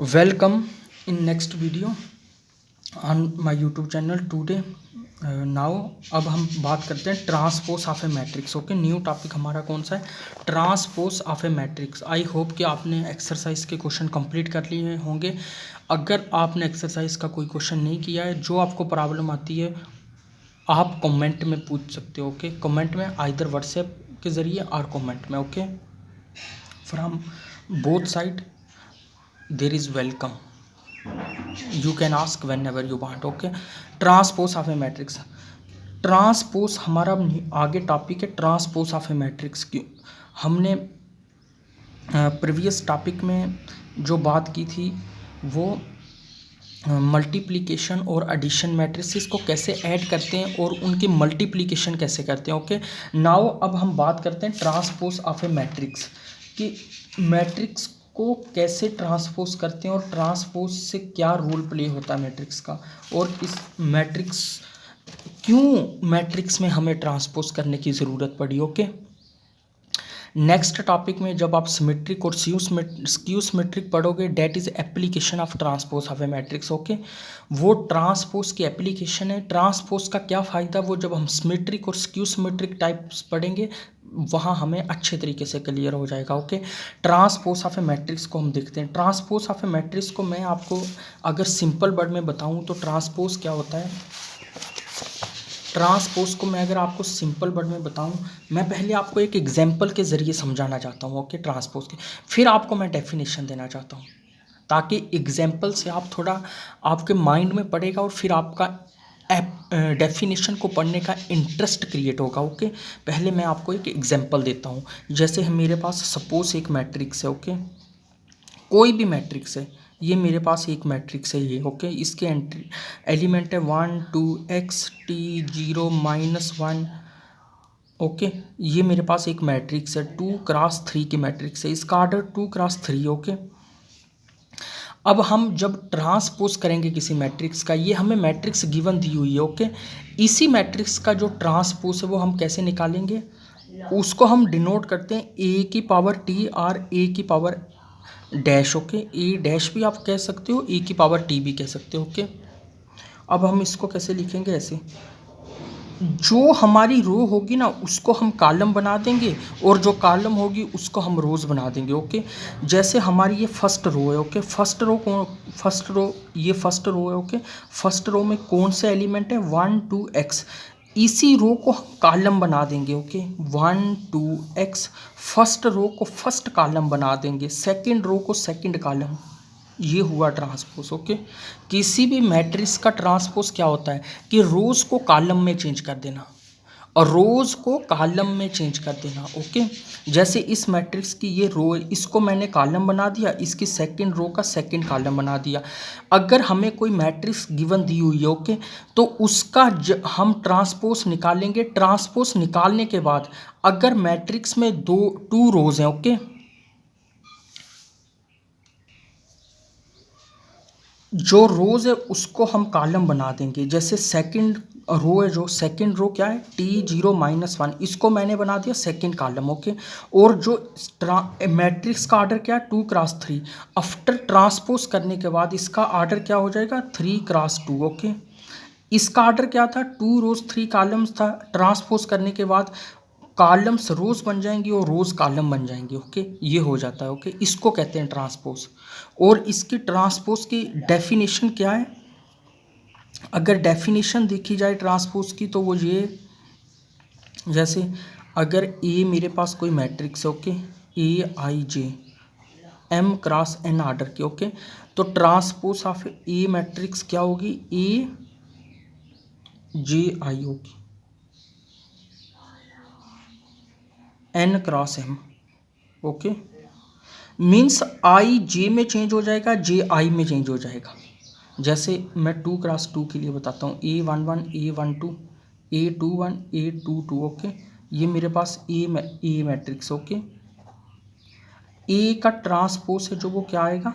Welcome in next video on my YouTube channel today. Now अब हम बात करते हैं transpose of A matrix. Okay, new topic हमारा कौन सा है? Transpose of A matrix. I hope कि आपने एक्सरसाइज के क्वेश्चन कंप्लीट कर लिए होंगे. अगर आपने एक्सरसाइज का कोई क्वेश्चन नहीं किया है, जो आपको प्रॉब्लम आती है, आप कमेंट में पूछ सकते हो. ओके, कमेंट में आइदर व्हाट्सएप के ज़रिए और कमेंट में. Okay, from both side there is welcome. You can ask whenever you want. Okay, transpose of A matrix. Transpose हमारा आगे टॉपिक है ट्रांसपोज ऑफ ए मैट्रिक्स की. हमने प्रीवियस टॉपिक में जो बात की थी वो मल्टीप्लिकेशन और एडिशन मैट्रिसेस को कैसे ऐड करते हैं और उनकी मल्टीप्लिकेशन कैसे करते हैं. ओके, नाउ अब हम बात करते हैं ट्रांसपोज ऑफ ए मैट्रिक्स कि मैट्रिक्स को कैसे ट्रांसपोज करते हैं और ट्रांसपोज से क्या रोल प्ले होता है मैट्रिक्स का, और इस मैट्रिक्स क्यों मैट्रिक्स में हमें ट्रांसपोज करने की ज़रूरत पड़ी. ओके, नेक्स्ट टॉपिक में जब आप सिमेट्रिक और स्क्यू सिमेट्रिक पढ़ोगे, that is application of transpose of A matrix. Okay, वो ट्रांसपोज की एप्लीकेशन है. ट्रांसपोज का क्या फ़ायदा, वो जब हम सिमेट्रिक और स्क्यू सिमेट्रिक टाइप्स पढ़ेंगे वहाँ हमें अच्छे तरीके से क्लियर हो जाएगा. Okay, transpose of A matrix को हम देखते हैं. ट्रांसपोज ऑफ ए मैट्रिक्स को मैं आपको अगर सिंपल वर्ड में बताऊँ तो ट्रांसपोज क्या होता है. ट्रांसपोज को मैं अगर आपको सिंपल वर्ड में बताऊं, मैं पहले आपको एक एग्जांपल के ज़रिए समझाना चाहता हूं. ओके, ट्रांसपोज के फिर आपको मैं डेफिनेशन देना चाहता हूं, ताकि एग्जांपल से आप थोड़ा आपके माइंड में पड़ेगा और फिर आपका डेफिनेशन को पढ़ने का इंटरेस्ट क्रिएट होगा. ओके, पहले मैं आपको एक एग्जांपल देता हूँ. जैसे मेरे पास सपोज एक मैट्रिक्स है. ओके, कोई भी मैट्रिक्स है, ये मेरे पास एक मैट्रिक्स है ये. ओके, इसके एलिमेंट है 1 2 x t 0 -1. ओके, ये मेरे पास एक मैट्रिक्स है 2x3 की मैट्रिक्स है. इसका ऑर्डर 2x3. ओके, अब हम जब ट्रांसपोज करेंगे किसी मैट्रिक्स का, ये हमें मैट्रिक्स गिवन दी हुई है. ओके, इसी मैट्रिक्स का जो ट्रांसपोज है वो हम कैसे निकालेंगे, उसको हम डिनोट करते हैं a की पावर t और a की पावर डैश. ओके, ए डैश भी आप कह सकते हो, ए की पावर टी भी कह सकते हो. ओके, अब हम इसको कैसे लिखेंगे, ऐसे जो हमारी रो होगी ना उसको हम कॉलम बना देंगे और जो कॉलम होगी उसको हम रोज बना देंगे. ओके, जैसे हमारी ये फर्स्ट रो है. ओके, फर्स्ट रो ये फर्स्ट रो है. ओके, फर्स्ट रो में कौन से एलिमेंट है 1 2 x, इसी रो को हम कॉलम बना देंगे. ओके, 1 2 x, फर्स्ट रो को फर्स्ट कॉलम बना देंगे, सेकंड रो को सेकंड कॉलम. ये हुआ ट्रांसपोज. ओके, किसी भी मैट्रिक्स का ट्रांसपोज क्या होता है कि रोज को कॉलम में चेंज कर देना और रोज को कॉलम में चेंज कर देना. ओके, जैसे इस मैट्रिक्स की ये रो है, इसको मैंने कॉलम बना दिया, इसकी सेकंड रो का सेकंड कॉलम बना दिया. अगर हमें कोई मैट्रिक्स गिवन दी हुई है, ओके, तो उसका हम ट्रांसपोज निकालेंगे. ट्रांसपोज निकालने के बाद अगर मैट्रिक्स में टू रोज हैं, ओके, जो रोज है उसको हम कॉलम बना देंगे. जैसे सेकंड रो है, जो सेकंड रो क्या है t0 -1, इसको मैंने बना दिया सेकंड कॉलम. ओके, और जो मैट्रिक्स का ऑर्डर क्या है 2x3. आफ्टर ट्रांसपोज करने के बाद इसका ऑर्डर क्या हो जाएगा 3x2. ओके, इसका ऑर्डर क्या था 2 रोज 3 कॉलम्स था. ट्रांसपोज करने के बाद कॉलम्स रोज बन जाएंगी और रोज कॉलम बन जाएंगे. ओके, ये हो जाता है. ओके, इसको कहते हैं ट्रांसपोज. और इसकी ट्रांसपोज की डेफिनेशन क्या है, अगर डेफिनेशन देखी जाए ट्रांसपोज की तो वो ये, जैसे अगर ए मेरे पास कोई मैट्रिक्स है. Okay, A I J m cross n order के. ओके, तो ट्रांसपोज ऑफ ए मैट्रिक्स क्या होगी, ए जे आई होगी n cross m. Okay, means I J में चेंज हो जाएगा, जे आई में चेंज हो जाएगा. जैसे मैं 2x2 के लिए बताता हूँ, A11 A12 A21 A22. Okay, ये मेरे पास ए मैट्रिक्स. ओके, ए का ट्रांसपोज है जो वो क्या आएगा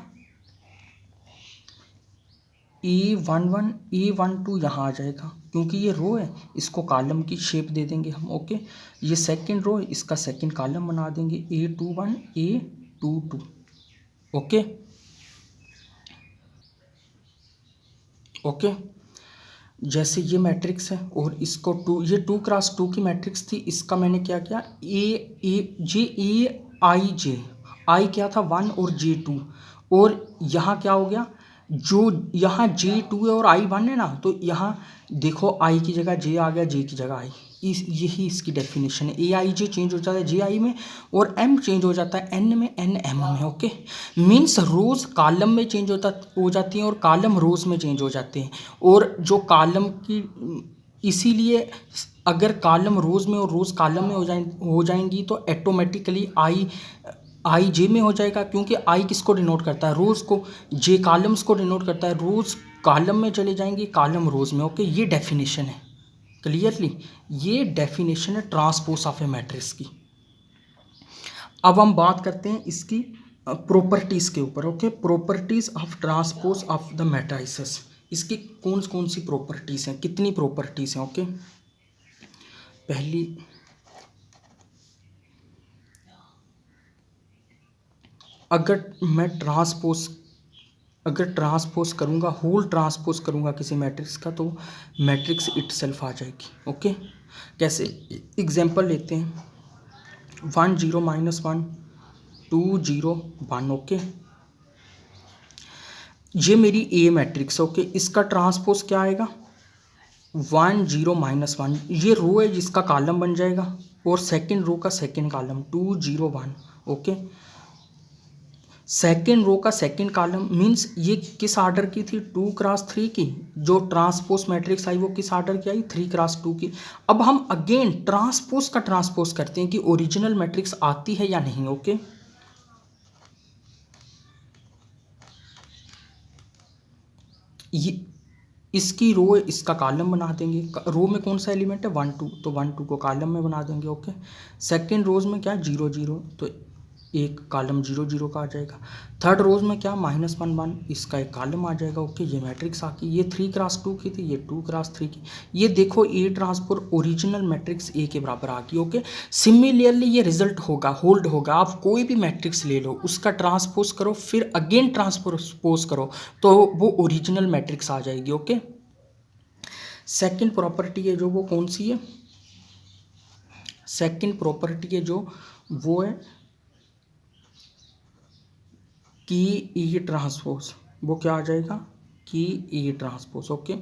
A11 A12 यहाँ आ जाएगा, क्योंकि ये रो है इसको कॉलम की शेप दे देंगे हम. ओके, ये सेकंड रो है इसका सेकंड कॉलम बना देंगे A21 A22. Okay, okay. जैसे ये मैट्रिक्स है और इसको टू, ये 2x2 की मैट्रिक्स थी, इसका मैंने क्या किया, आई क्या था 1 और J2, और यहाँ क्या हो गया, जो यहाँ J2 है और I1 है ना, तो यहाँ देखो I की जगह J आ गया, J की जगह I, यही इसकी डेफिनेशन है। AIJ चेंज हो जाता है JI में, और M चेंज हो जाता है N में, N M में। ओके, मीन्स रोज कॉलम में चेंज हो जाती हैं और कॉलम रोज में चेंज हो जाते हैं। और जो कॉलम की, इसीलिए अगर कॉलम रोज में और रोज कॉलम में हो जाएंगी तो ऑटोमेटिकली आई जे में हो जाएगा, क्योंकि आई किसको डिनोट करता है, रोज को, जे कॉलम्स को डिनोट करता है, रोज कॉलम में चले जाएंगी, कॉलम रोज में। ओके, ये डेफिनेशन है, क्लियरली ये डेफिनेशन है ट्रांसपोज ऑफ ए मैट्रिक्स की। अब हम बात करते हैं इसकी प्रॉपर्टीज के ऊपर। Okay, properties of transpose of the matrices, इसकी कौन कौन सी प्रॉपर्टीज हैं, कितनी प्रॉपर्टीज हैं। ओके, पहली, अगर मैं ट्रांसपोज करूंगा, होल ट्रांसपोज करूंगा किसी मैट्रिक्स का, तो मैट्रिक्स इटसेल्फ आ जाएगी। ओके, कैसे, एग्जांपल लेते हैं, 1 0 -1 2 0 1। ओके, ये मेरी ए मैट्रिक्स। ओके, इसका ट्रांसपोज क्या आएगा, 1 0 -1, ये रो है जिसका कॉलम बन जाएगा, और सेकंड रो का second column 2 0 1। Okay, second row का सेकेंड कॉलम, मीन्स ये किस आर्डर की थी, 2x3 की। जो ट्रांसपोज मैट्रिक्स आई वो किस आर्डर की आई, 3x2 की। अब हम अगेन ट्रांसपोज का ट्रांसपोज करते हैं कि ओरिजिनल मैट्रिक्स आती है या नहीं। ओके, ये इसकी रो, इसका कॉलम बना देंगे। रो में कौन सा एलिमेंट है, 1 2, तो 1 2 को कॉलम में बना देंगे। ओके, सेकेंड रोज में क्या, 0 0, तो एक कॉलम 0 0 का आ जाएगा। थर्ड रोज में क्या, -1 1, इसका एक कॉलम आ जाएगा। ओके, ये मैट्रिक्स आकी, ये 3x2 की थी, ये 2x3 की। ये देखो A transpose original matrix A के बराबर आ गई। ओके, सिमिलरली ये रिजल्ट होगा, होल्ड होगा। आप कोई भी मैट्रिक्स ले लो, उसका ट्रांसपोज करो, फिर अगेन ट्रांसपोज करो, तो वो ओरिजिनल मैट्रिक्स आ जाएगी। ओके, सेकेंड प्रॉपर्टी है जो, वो कौन सी है, सेकेंड प्रॉपर्टी है जो, वो है कि ई ट्रांसपोज, वो क्या आ जाएगा, कि ई ट्रांसपोज। ओके,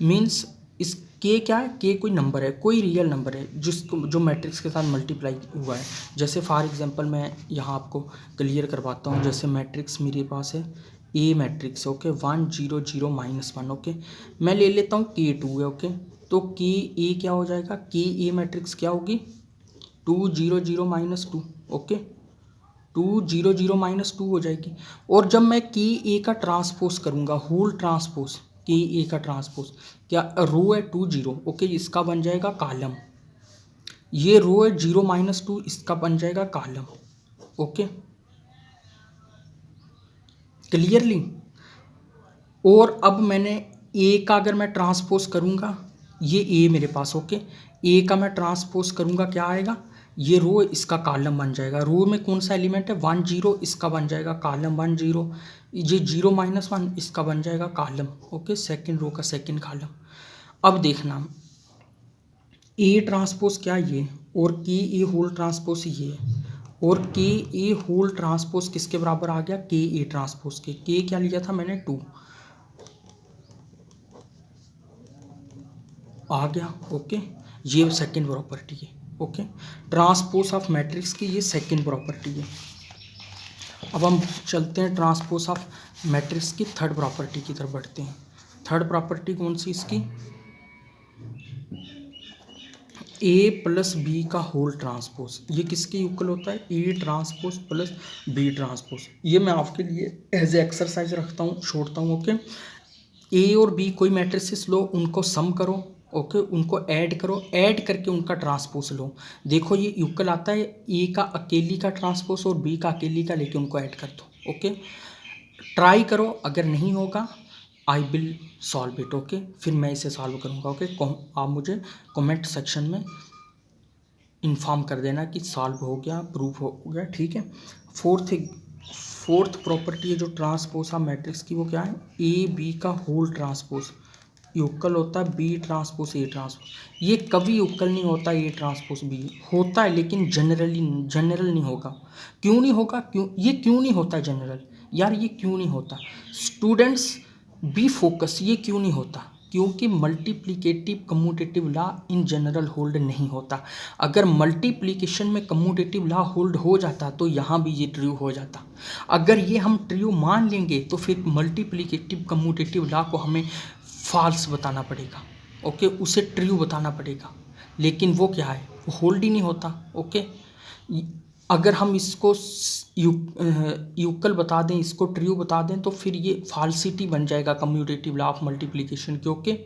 मीन्स इस के क्या है, के कोई नंबर है, कोई रियल नंबर है जिसको, जो मैट्रिक्स के साथ मल्टीप्लाई हुआ है। जैसे फॉर एग्जांपल मैं यहाँ आपको क्लियर करवाता हूँ। जैसे मैट्रिक्स मेरे पास है ए मैट्रिक्स। ओके, 1 0 0 -1। ओके, मैं ले लेता हूँ K2 है। ओके, तो के ए क्या हो जाएगा, के ए मैट्रिक्स क्या होगी, 2 0 0 -2। ओके, 2 0 0 -2 हो जाएगी। और जब मैं के ए का ट्रांसपोज करूंगा, होल ट्रांसपोज, के ए का ट्रांसपोज, क्या रो है 2 0। ओके, इसका बन जाएगा कॉलम। ये रो है 0 -2, इसका बन जाएगा कॉलम। Okay, clearly. और अब मैंने ए का अगर मैं ट्रांसपोज करूंगा, ये ए मेरे पास। ओके, ए का मैं ट्रांसपोज करूंगा, क्या आएगा, ये रो, इसका कॉलम बन जाएगा। रो में कौन सा एलिमेंट है, 1 0, इसका बन जाएगा कॉलम 1 0। ये 0 -1, इसका बन जाएगा कॉलम। ओके, सेकंड रो का सेकंड कॉलम। अब देखना, ए ट्रांसपोज क्या ये, और के ए होल ट्रांसपोज ये, और के ए होल ट्रांसपोज किसके बराबर आ गया, के ए ट्रांसपोज के। के क्या लिया था मैंने, 2 आ गया। ओके, ये सेकंड प्रॉपर्टी है। ओके, ट्रांसपोज ऑफ मैट्रिक्स की ये सेकंड प्रॉपर्टी है। अब हम चलते हैं ट्रांसपोज ऑफ मैट्रिक्स की थर्ड प्रॉपर्टी की तरफ बढ़ते हैं। थर्ड प्रॉपर्टी कौन सी इसकी, ए प्लस बी का होल ट्रांसपोज। ये किसके इक्वल होता है, A transpose plus B transpose. ये मैं आपके लिए एज ए एक्सरसाइज रखता हूँ, छोड़ता हूँ। ओके, ए और बी कोई मैट्रिसेस लो, उनको सम करो। ओके, उनको ऐड करो, ऐड करके उनका ट्रांसपोज लो। देखो ये इक्वल आता है, ए का अकेली का ट्रांसपोज और बी का अकेली का, लेके उनको ऐड कर दो। ओके, ट्राई करो, अगर नहीं होगा I will solve it. Okay, फिर मैं इसे सॉल्व करूँगा। ओके, आप मुझे कमेंट सेक्शन में इन्फॉर्म कर देना कि सॉल्व हो गया, प्रूफ हो गया। ठीक है, फोर्थ फोर्थ प्रॉपर्टी है जो ट्रांसपोज ऑफ मैट्रिक्स की, वो क्या है, ए बी का होल ट्रांसपोज युक्कल होता है बी ट्रांसपोज ए ट्रांसपोज। ये कभी युक्कल नहीं होता ए ट्रांसपोज बी, होता है लेकिन जनरल नहीं होगा। क्यों नहीं होगा, क्यों नहीं होता जनरल यार, ये क्यों नहीं होता स्टूडेंट्स, बी फोकस, ये क्यों नहीं होता, क्योंकि multiplicative commutative law in general hold नहीं होता। अगर मल्टीप्लिकेशन में कम्यूटेटिव लॉ होल्ड हो जाता तो यहाँ भी ये ट्रू हो जाता। अगर ये हम ट्रू मान लेंगे तो फिर मल्टीप्लिकेटिव कम्यूटेटिव लॉ को हमें फॉल्स बताना पड़ेगा, ओके, उसे ट्रू बताना पड़ेगा। लेकिन वो क्या है, वो होल्ड ही नहीं होता, ओके। अगर हम इसको युक्कल बता दें, इसको ट्रू बता दें, तो फिर ये फाल्सिटी बन जाएगा कम्यूटेटिव लॉ ऑफ मल्टीप्लिकेशन के, ओके।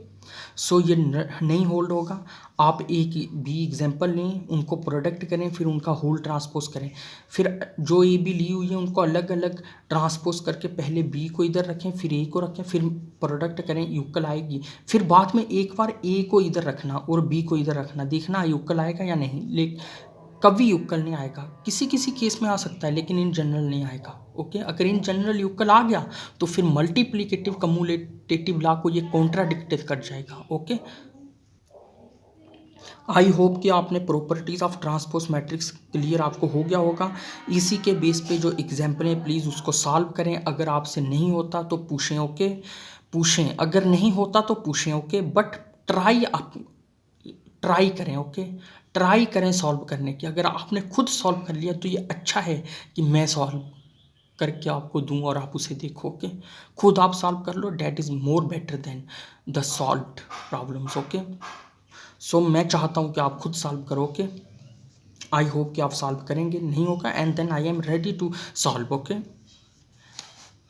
सो ये नहीं होल्ड होगा। आप एक बी एग्जाम्पल लें, उनको प्रोडक्ट करें, फिर उनका होल ट्रांसपोज करें, फिर जो ए बी ली हुई है उनको अलग अलग ट्रांसपोज करके पहले बी को इधर रखें, फिर ए को रखें, फिर प्रोडक्ट करें, युक्कल आएगी। फिर बाद में एक बार ए को इधर रखना और बी को इधर रखना, देखना युक्कल आएगा या नहीं। लेकिन कभी युक्कल नहीं आएगा, किसी किसी केस में आ सकता है लेकिन इन जनरल नहीं आएगा, ओके। अगर इन जनरल युक्कल आ गया तो फिर मल्टीप्लिकेटिव कम्यूलेटिव लॉ को ये कॉन्ट्राडिक्ट कर जाएगा, ओके। आई होप कि आपने properties of transpose matrix clear आपको हो गया होगा। इसी के बेस पे जो एग्जाम्पल है प्लीज़ उसको सॉल्व करें। अगर आपसे नहीं होता तो पूछें, ओके, पूछें, अगर नहीं होता तो पूछें, ओके, बट ट्राई करें, ओके, ट्राई करें सॉल्व करने की। अगर आपने खुद सॉल्व कर लिया तो ये अच्छा है कि मैं सॉल्व करके आपको दूं और आप उसे देखो, ओके। खुद आप सॉल्व कर लो, that is more better than the solved problems, okay. So मैं चाहता हूँ कि आप खुद सॉल्व करो, ओके। आई होप कि आप सॉल्व करेंगे, नहीं होगा and then I am ready to solve, okay.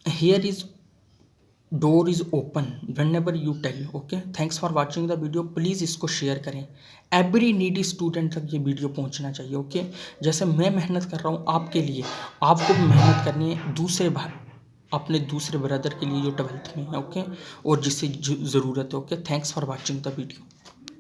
Here is door is open whenever you tell, okay. Thanks for watching the video, please इसको शेयर करें, एवरी नीडी स्टूडेंट तक ये video पहुंचना चाहिए, ओके। जैसे मैं मेहनत कर रहा हूँ आपके लिए, आपको भी मेहनत करनी है दूसरे अपने दूसरे ब्रदर के लिए जो 12th में है, ओके, और जिससे ज़रूरत है, okay. Thanks for watching the video.